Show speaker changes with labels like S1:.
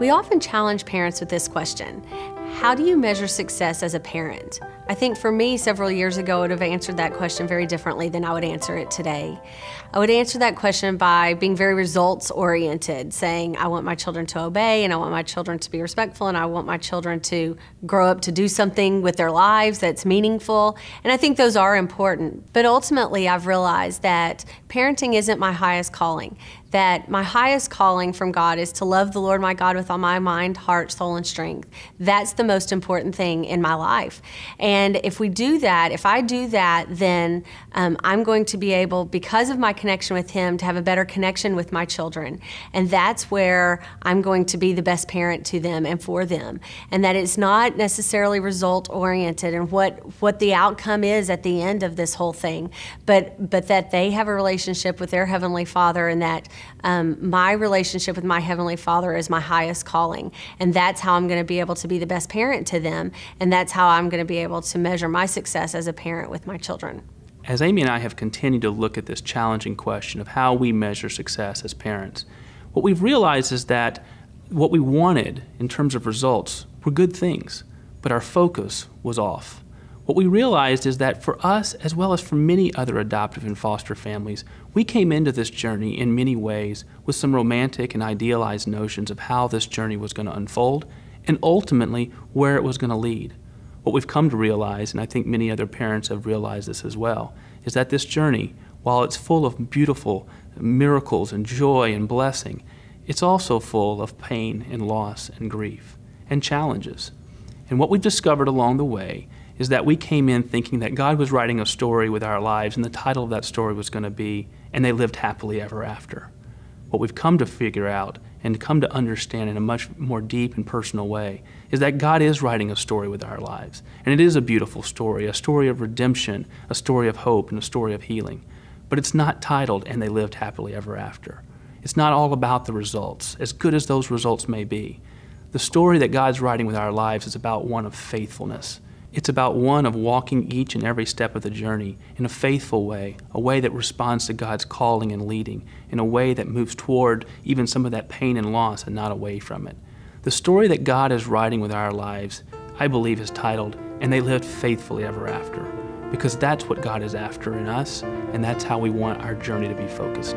S1: We often challenge parents with this question: how do you measure success as a parent? I think for me, several years ago, I would have answered that question very differently than I would answer it today. I would answer that question by being very results-oriented, saying I want my children to obey, and I want my children to be respectful, and I want my children to grow up to do something with their lives that's meaningful. And I think those are important. But ultimately, I've realized that parenting isn't my highest calling. That my highest calling from God is to love the Lord my God with all my mind, heart, soul, and strength. That's the most important thing in my life. And if we do that, if I do that, then I'm going to be able, because of my connection with Him, to have a better connection with my children. And that's where I'm going to be the best parent to them and for them. And that it's not necessarily result-oriented and what the outcome is at the end of this whole thing, but that they have a relationship with their Heavenly Father, and that my relationship with my Heavenly Father is my highest calling. And that's how I'm going to be able to be the best parent to them, and that's how I'm going to be able to measure my success as a parent with my children.
S2: As Amy and I have continued to look at this challenging question of how we measure success as parents, what we've realized is that what we wanted in terms of results were good things, but our focus was off. What we realized is that for us, as well as for many other adoptive and foster families, we came into this journey in many ways with some romantic and idealized notions of how this journey was going to unfold and ultimately where it was going to lead. What we've come to realize, and I think many other parents have realized this as well, is that this journey, while it's full of beautiful miracles and joy and blessing, it's also full of pain and loss and grief and challenges. And what we've discovered along the way is that we came in thinking that God was writing a story with our lives, and the title of that story was going to be, "And They Lived Happily Ever After." What we've come to figure out and come to understand in a much more deep and personal way is that God is writing a story with our lives. And it is a beautiful story, a story of redemption, a story of hope, and a story of healing. But it's not titled, "And They Lived Happily Ever After." It's not all about the results, as good as those results may be. The story that God's writing with our lives is about one of faithfulness. It's about one of walking each and every step of the journey in a faithful way, a way that responds to God's calling and leading, in a way that moves toward even some of that pain and loss and not away from it. The story that God is writing with our lives, I believe, is titled, "And They Lived Faithfully Ever After," because that's what God is after in us, and that's how we want our journey to be focused.